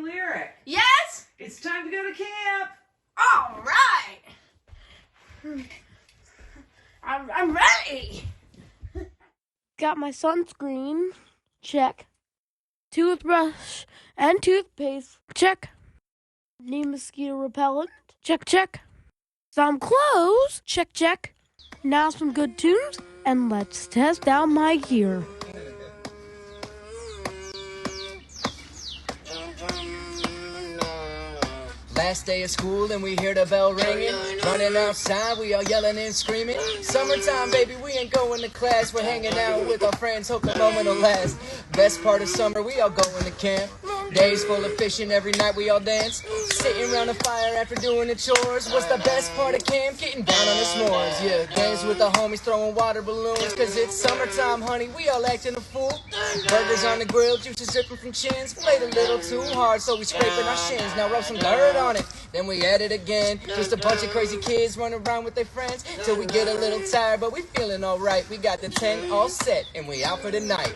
Lyric. Yes? It's time to go to camp. All right. I'm ready. Got my sunscreen. Check. Toothbrush and toothpaste. Check. Need mosquito repellent. Check, check. Some clothes. Check, check. Now some good tunes, and let's test out my gear. Last day of school and we hear the bell ringing. Running outside, we all yelling and screaming. Summertime, baby, we ain't going to class. We're hanging out with our friends, hope the moment will last. Best part of summer, we all going to camp. Days full of fishing, every night we all dance. Sitting around the fire after doing the chores. What's the best part of camp? Getting down on the s'mores. Yeah, games with the homies, throwing water balloons. Cause it's summertime, honey, we all acting a fool. Burgers on the grill, juices dripping from chins. Played a little too hard, so we scraping our shins. Now rub some dirt on it, then we at it again. Just a bunch of crazy kids running around with their friends. Till we get a little tired, but we feeling alright. We got the tent all set, and we out for the night.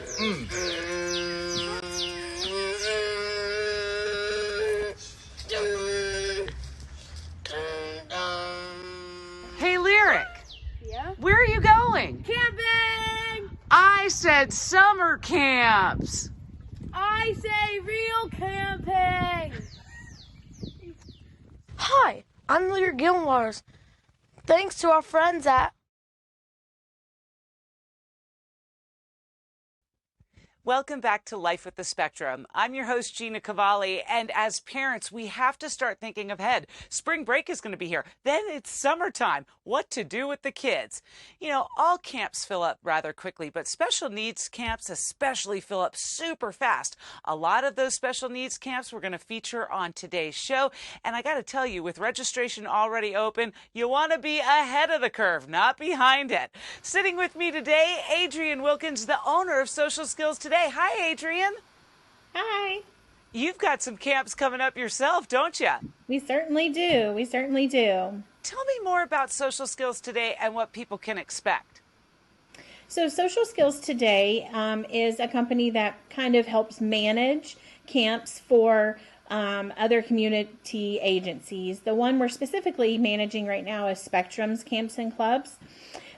Hey, Lyric. Yeah? Where are you going? Camping! I said summer camps. I say real camping! Hi, I'm Lear Gilmars. Thanks to our friends at... Welcome back to Life with the Spectrum. I'm your host, Gina Cavalli, and as parents, we have to start thinking ahead. Spring break is going to be here. Then it's summertime. What to do with the kids? You know, all camps fill up rather quickly, but special needs camps especially fill up super fast. A lot of those special needs camps we're going to feature on today's show, and I got to tell you, with registration already open, you want to be ahead of the curve, not behind it. Sitting with me today, Adrian Wilkins, the owner of Social Skills Today. Hi, Adrian. Hi. You've got some camps coming up yourself, don't you? We certainly do. We certainly do. Tell me more about Social Skills Today and what people can expect. So Social Skills Today is a company that kind of helps manage camps for other community agencies. The one we're specifically managing right now is Spectrum's Camps and Clubs.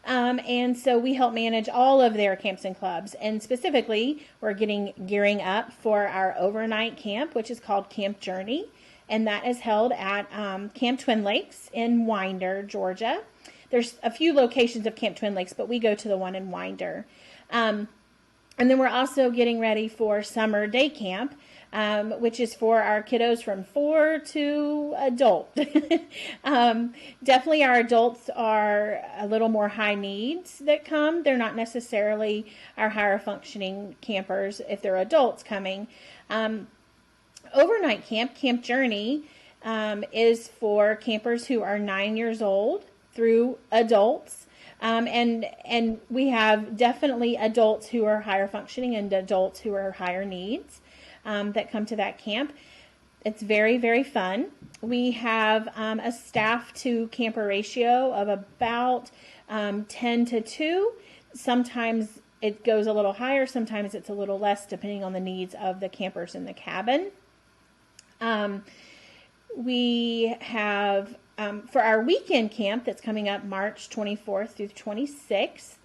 And so we help manage all of their camps and clubs. And specifically, we're gearing up for our overnight camp, which is called Camp Journey. And that is held at Camp Twin Lakes in Winder, Georgia. There's a few locations of Camp Twin Lakes, but we go to the one in Winder. And then we're also getting ready for Summer Day Camp, which is for our kiddos from 4 to adult. Definitely our adults are a little more high needs that come. They're not necessarily our higher functioning campers if they're adults coming. Overnight camp, Camp Journey, is for campers who are 9 years old through adults. And we have definitely adults who are higher functioning and adults who are higher needs that come to that camp. It's very, very fun. We have a staff to camper ratio of about 10 to 2. Sometimes it goes a little higher, sometimes it's a little less, depending on the needs of the campers in the cabin. We have, for our weekend camp that's coming up March 24th through 26th,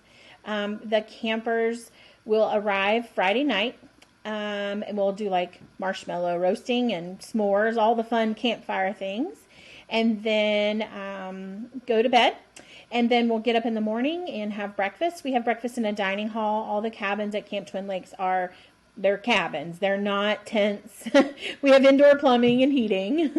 the campers will arrive Friday night. And we'll do like marshmallow roasting and s'mores, all the fun campfire things. And then go to bed. And then we'll get up in the morning and have breakfast. We have breakfast in a dining hall. All the cabins at Camp Twin Lakes they're cabins. They're not tents. We have indoor plumbing and heating.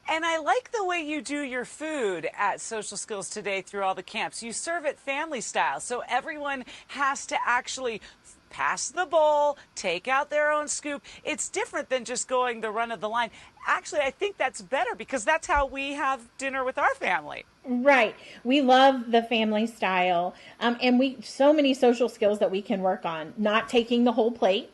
And I like the way you do your food at Social Skills Today through all the camps. You serve it family style, so everyone has to actually pass the bowl, take out their own scoop. It's different than just going the run of the line. Actually, I think that's better because that's how we have dinner with our family. Right. We love the family style. And so many social skills that we can work on. Not taking the whole plate,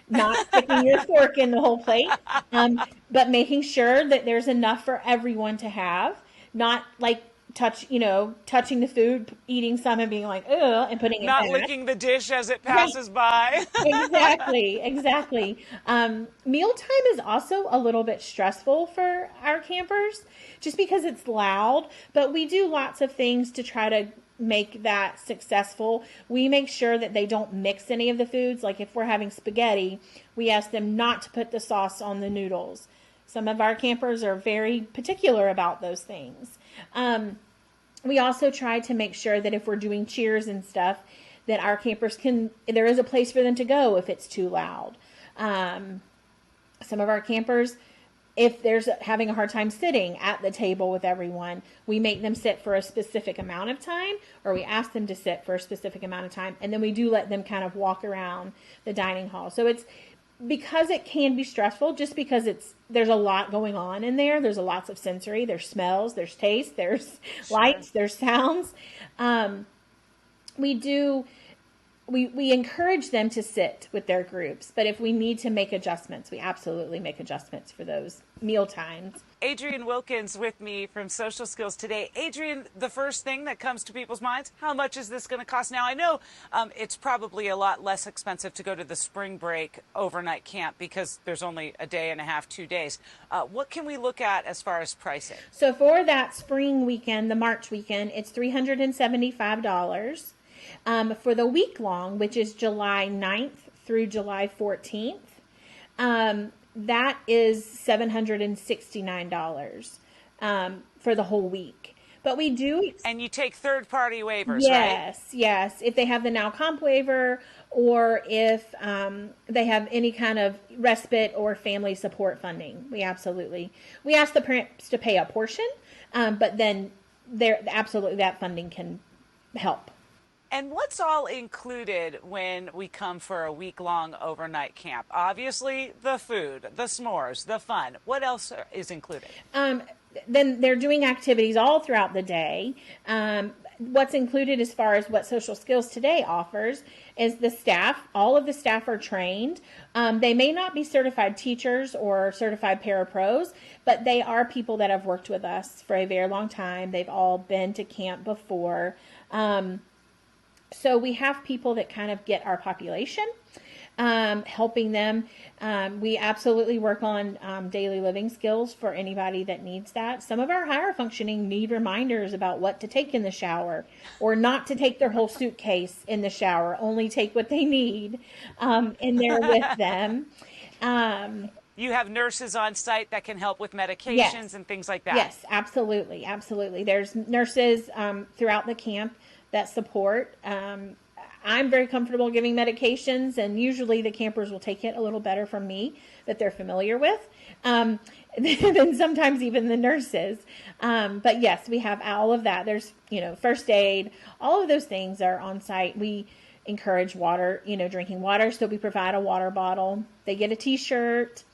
not sticking your fork in the whole plate, but making sure that there's enough for everyone to have. Not like touching the food, eating some and being like, ugh, and putting it Not back. licking the dish as it passes by. Exactly. Mealtime is also a little bit stressful for our campers just because it's loud, but we do lots of things to try to make that successful. We make sure that they don't mix any of the foods. Like if we're having spaghetti, we ask them not to put the sauce on the noodles. Some of our campers are very particular about those things. We also try to make sure that if we're doing cheers and stuff, that our campers there is a place for them to go if it's too loud. Some of our campers, if there's having a hard time sitting at the table with everyone, we make them sit for a specific amount of time, or we ask them to sit for a specific amount of time, and then we do let them kind of walk around the dining hall. So it's because it can be stressful, just because there's a lot going on in there. There's lots of sensory, there's smells, there's taste, there's lights, there's sounds. We encourage them to sit with their groups, but if we need to make adjustments, we absolutely make adjustments for those meal times. Adrian Wilkins with me from Social Skills Today. Adrian, the first thing that comes to people's minds, how much is this going to cost? Now, I know it's probably a lot less expensive to go to the spring break overnight camp because there's only a day and a half, 2 days. What can we look at as far as pricing? So for that spring weekend, the March weekend, it's $375. For the week long, which is July 9th through July 14th, that is $769 for the whole week. But we do... And you take third-party waivers, right? Yes. If they have the Now Comp waiver, or if they have any kind of respite or family support funding, we ask the parents to pay a portion, but then absolutely that funding can help. And what's all included when we come for a week-long overnight camp? Obviously, the food, the s'mores, the fun. What else is included? Then they're doing activities all throughout the day. What's included as far as what Social Skills Today offers is the staff. All of the staff are trained. They may not be certified teachers or certified parapros, but they are people that have worked with us for a very long time. They've all been to camp before. So we have people that kind of get our population, helping them. We absolutely work on daily living skills for anybody that needs that. Some of our higher functioning need reminders about what to take in the shower, or not to take their whole suitcase in the shower, only take what they need in there with them. You have nurses on site that can help with medications and things like that. Yes, absolutely. There's nurses throughout the camp that support. I'm very comfortable giving medications, and usually the campers will take it a little better from me that they're familiar with than sometimes even the nurses. But yes, we have all of that. There's, first aid, all of those things are on site. We encourage water, drinking water. So we provide a water bottle. They get a t-shirt.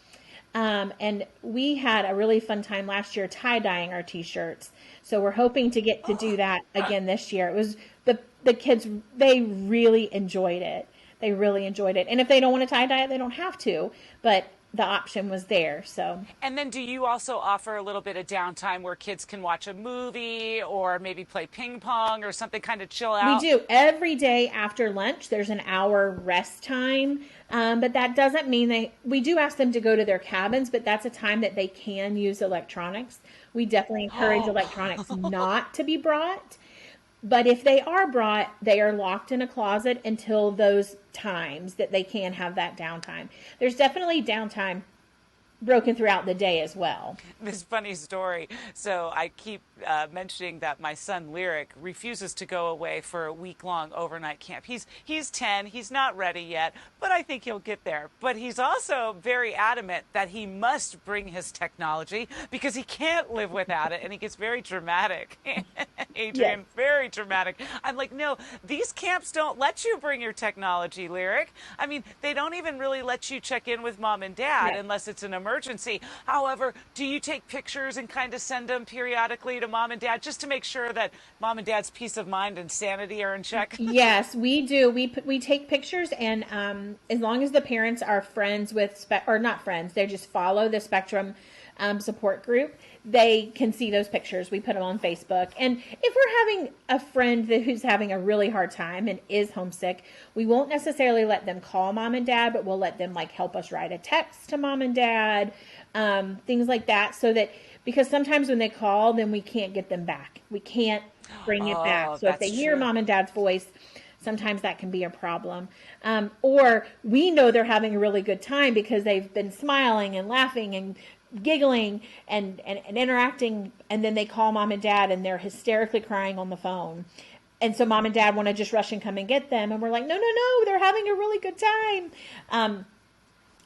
And we had a really fun time last year tie-dyeing our t-shirts. So we're hoping to get to do that again this year. It was the kids, they really enjoyed it. And if they don't want to tie-dye it, they don't have to, but the option was there. So. And then do you also offer a little bit of downtime where kids can watch a movie or maybe play ping pong or something, kind of chill out? We do. Every day after lunch, there's an hour rest time. But that doesn't mean we do ask them to go to their cabins, but that's a time that they can use electronics. We definitely encourage electronics not to be brought. But if they are brought, they are locked in a closet until those times that they can have that downtime. There's definitely downtime broken throughout the day as well. This funny story. So I keep mentioning that my son Lyric refuses to go away for a week-long overnight camp. He's 10. He's not ready yet, but I think he'll get there. But he's also very adamant that he must bring his technology because he can't live without it, and he gets very dramatic. Adrian, yes. Very dramatic. I'm like, no, these camps don't let you bring your technology, Lyric. I mean, they don't even really let you check in with mom and dad unless it's an emergency. However, do you take pictures and kind of send them periodically to mom and dad just to make sure that mom and dad's peace of mind and sanity are in check? Yes, we do. We take pictures, and as long as the parents are friends with, or not friends, they just follow the Spectrum support group, they can see those pictures. We put them on Facebook. And if we're having a friend who's having a really hard time and is homesick, we won't necessarily let them call mom and dad, but we'll let them like help us write a text to mom and dad, things like that, so that, because sometimes when they call, then we can't get them back. We can't bring it back. So if they hear mom and dad's voice, sometimes that can be a problem. Or we know they're having a really good time because they've been smiling and laughing and giggling and interacting, and then they call mom and dad and they're hysterically crying on the phone. And so mom and dad want to just rush and come and get them. And we're like, no, they're having a really good time.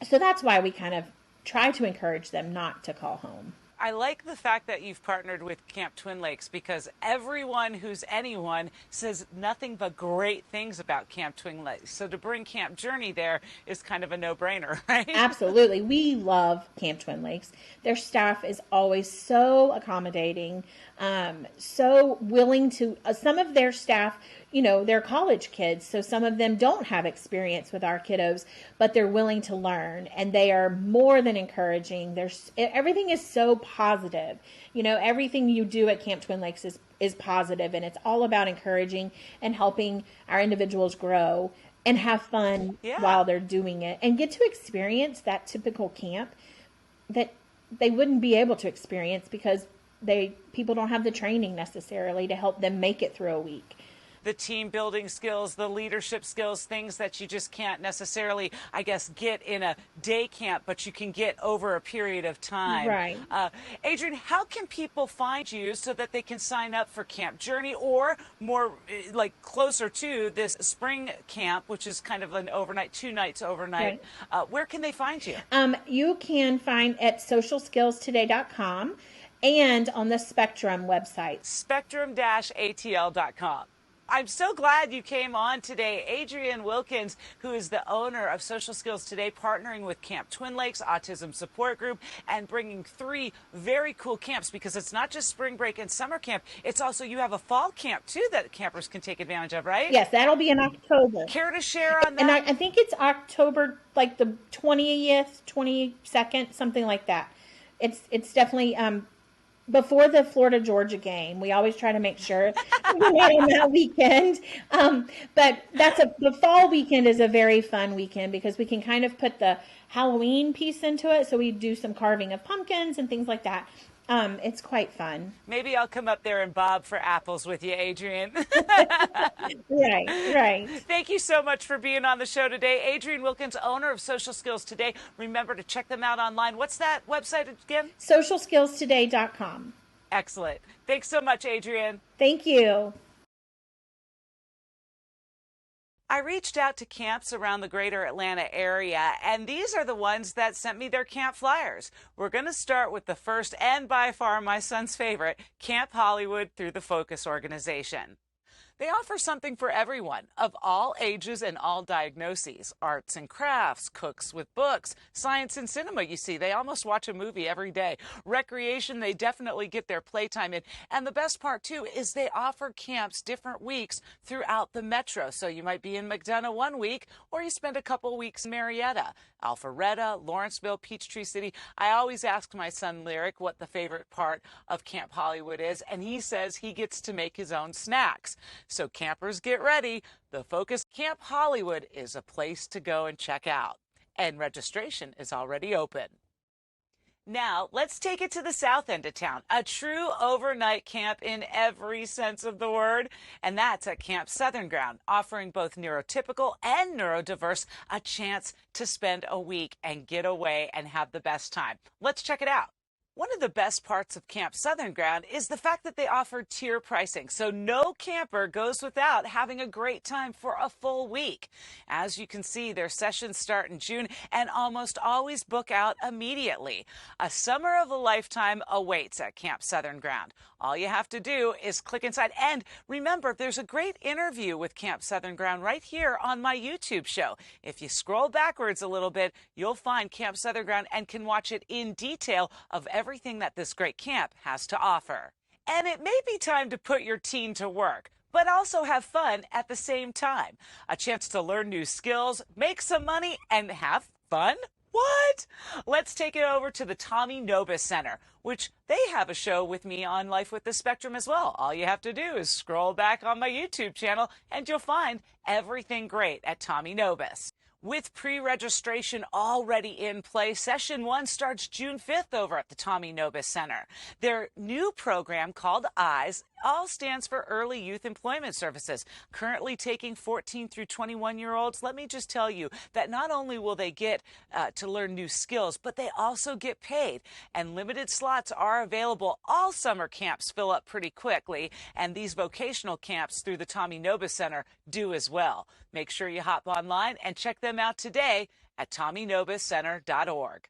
So that's why we kind of try to encourage them not to call home. I like the fact that you've partnered with Camp Twin Lakes, because everyone who's anyone says nothing but great things about Camp Twin Lakes. So to bring Camp Journey there is kind of a no-brainer, right? Absolutely. We love Camp Twin Lakes. Their staff is always so accommodating, so willing to, some of their staff, you know, they're college kids, so some of them don't have experience with our kiddos, but they're willing to learn, and they are more than encouraging. Everything is so positive. You know, everything you do at Camp Twin Lakes is positive, and it's all about encouraging and helping our individuals grow and have fun while they're doing it, and get to experience that typical camp that they wouldn't be able to experience because people don't have the training necessarily to help them make it through a week. The team building skills, the leadership skills, things that you just can't necessarily, I guess, get in a day camp, but you can get over a period of time. Right. Adrian, how can people find you so that they can sign up for Camp Journey, or more like closer to this spring camp, which is kind of an overnight, 2 nights overnight? Right. Where can they find you? You can find at socialskillstoday.com and on the Spectrum website. Spectrum-atl.com. I'm so glad you came on today. Adrian Wilkins, who is the owner of Social Skills Today, partnering with Camp Twin Lakes Autism Support Group, and bringing 3 very cool camps, because it's not just spring break and summer camp. It's also, you have a fall camp, too, that campers can take advantage of, right? Yes, that'll be in October. Care to share on that? And I think it's October, like the 20th, 22nd, something like that. It's definitely before the Florida-Georgia game. We always try to make sure we're not on that weekend. But the fall weekend is a very fun weekend, because we can kind of put the Halloween piece into it. So we do some carving of pumpkins and things like that. It's quite fun. Maybe I'll come up there and bob for apples with you, Adrian. Right. Thank you so much for being on the show today. Adrian Wilkins, owner of Social Skills Today. Remember to check them out online. What's that website again? Socialskillstoday.com. Excellent. Thanks so much, Adrian. Thank you. I reached out to camps around the greater Atlanta area, and these are the ones that sent me their camp flyers. We're going to start with the first, and by far my son's favorite, Camp Hollywood through the Focus organization. They offer something for everyone, of all ages and all diagnoses. Arts and crafts, cooks with books, science and cinema. You see, they almost watch a movie every day. Recreation, they definitely get their playtime in. And the best part, too, is they offer camps different weeks throughout the metro. So you might be in McDonough one week, or you spend a couple weeks in Marietta, Alpharetta, Lawrenceville, Peachtree City. I always ask my son Lyric what the favorite part of Camp Hollywood is, and he says he gets to make his own snacks. So campers, get ready. The Focus Camp Hollywood is a place to go and check out. And registration is already open. Now, let's take it to the south end of town, a true overnight camp in every sense of the word, and that's at Camp Southern Ground, offering both neurotypical and neurodiverse a chance to spend a week and get away and have the best time. Let's check it out. One of the best parts of Camp Southern Ground is the fact that they offer tier pricing, so no camper goes without having a great time for a full week. As you can see, their sessions start in June and almost always book out immediately. A summer of a lifetime awaits at Camp Southern Ground. All you have to do is click inside. And remember, there's a great interview with Camp Southern Ground right here on my YouTube show. If you scroll backwards a little bit, you'll find Camp Southern Ground and can watch it in detail of everything that this great camp has to offer. And it may be time to put your teen to work, but also have fun at the same time. A chance to learn new skills, make some money, and have fun? What? Let's take it over to the Tommy Nobis Center, which they have a show with me on Life with the Spectrum as well. All you have to do is scroll back on my YouTube channel and you'll find everything great at Tommy Nobis. With pre-registration already in place, Session 1 starts June 5th over at the Tommy Nobis Center. Their new program called EYES all stands for Early Youth Employment Services. Currently taking 14 through 21-year-olds, let me just tell you that not only will they get to learn new skills, but they also get paid. And limited slots are available. All summer camps fill up pretty quickly, and these vocational camps through the Tommy Nobis Center do as well. Make sure you hop online and check them out today at TommyNobisCenter.org.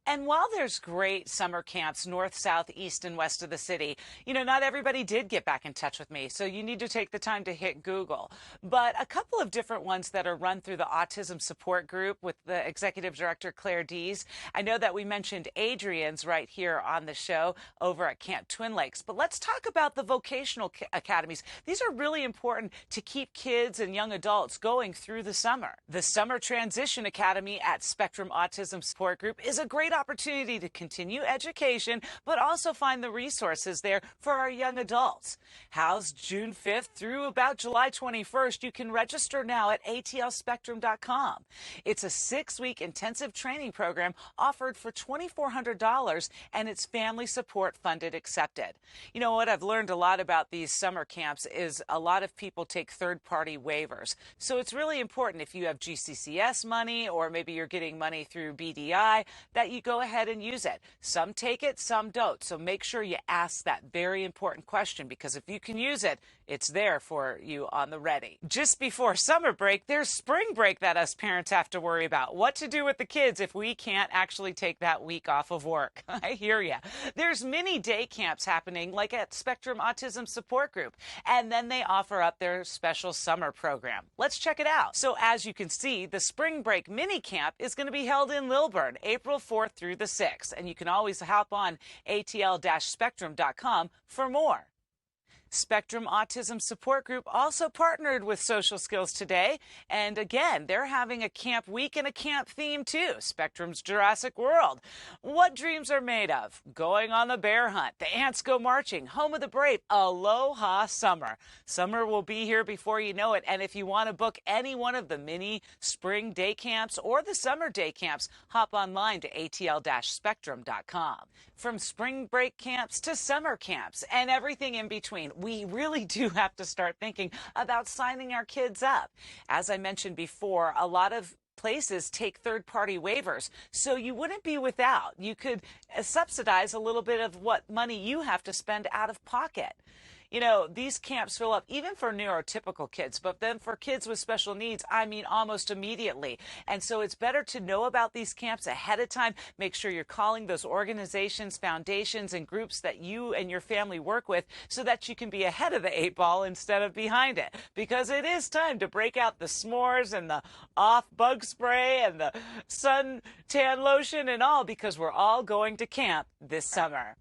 And while there's great summer camps north, south, east, and west of the city, not everybody did get back in touch with me, so you need to take the time to hit Google. But a couple of different ones that are run through the Autism Support Group with the Executive Director, Claire Dees. I know that we mentioned Adrian's right here on the show over at Camp Twin Lakes, but let's talk about the vocational academies. These are really important to keep kids and young adults going through the summer. The Summer Transition Academy at Spectrum Autism Support Group is a great opportunity to continue education, but also find the resources there for our young adults. Housed June 5th through about July 21st, you can register now at atlspectrum.com. It's a 6-week intensive training program offered for $2,400, and it's family support funded accepted. You know what? I've learned a lot about these summer camps is a lot of people take third-party waivers. So it's really important if you have GCCS money or maybe you're getting money through BDI that you go ahead and use it. Some take it, some don't. So make sure you ask that very important question, because if you can use it, it's there for you on the ready. Just before summer break, there's spring break that us parents have to worry about. What to do with the kids if we can't actually take that week off of work. I hear ya. There's mini day camps happening like at Spectrum Autism Support Group, and then they offer up their special summer program. Let's check it out. So as you can see, the spring break mini camp is going to be held in Lilburn, April 4th through the 6th, and you can always hop on atl-spectrum.com for more. Spectrum Autism Support Group also partnered with Social Skills Today, and again, they're having a camp week and a camp theme too, Spectrum's Jurassic World. What dreams are made of? Going on the bear hunt, the ants go marching, home of the brave, aloha summer. Summer will be here before you know it, and if you want to book any one of the mini spring day camps or the summer day camps, hop online to atl-spectrum.com. From spring break camps to summer camps and everything in between, we really do have to start thinking about signing our kids up. As I mentioned before, a lot of places take third-party waivers, so you wouldn't be without. You could subsidize a little bit of what money you have to spend out of pocket. These camps fill up even for neurotypical kids, but then for kids with special needs, I mean almost immediately. And so it's better to know about these camps ahead of time. Make sure you're calling those organizations, foundations, and groups that you and your family work with so that you can be ahead of the 8-ball instead of behind it. Because it is time to break out the s'mores and the off bug spray and the sun tan lotion and all, because we're all going to camp this summer.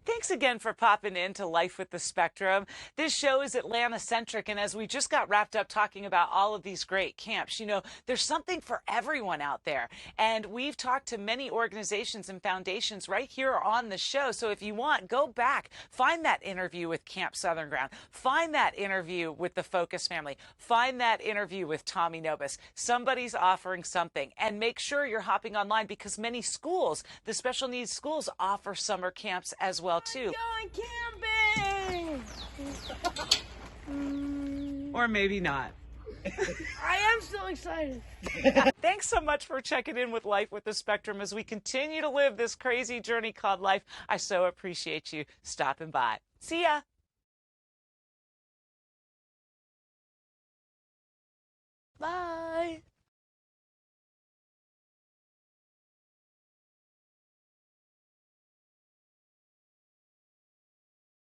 Thanks again for popping in to Life with the Spectrum. This show is Atlanta-centric, and as we just got wrapped up talking about all of these great camps, there's something for everyone out there. And we've talked to many organizations and foundations right here on the show. So if you want, go back, find that interview with Camp Southern Ground, find that interview with the Focus family, find that interview with Tommy Nobis. Somebody's offering something, and make sure you're hopping online, because many schools, the special needs schools, offer summer camps as well too. Going camping! Or maybe not. I am so excited. Thanks so much for checking in with Life with the Spectrum as we continue to live this crazy journey called life. I so appreciate you stopping by. See ya. Bye.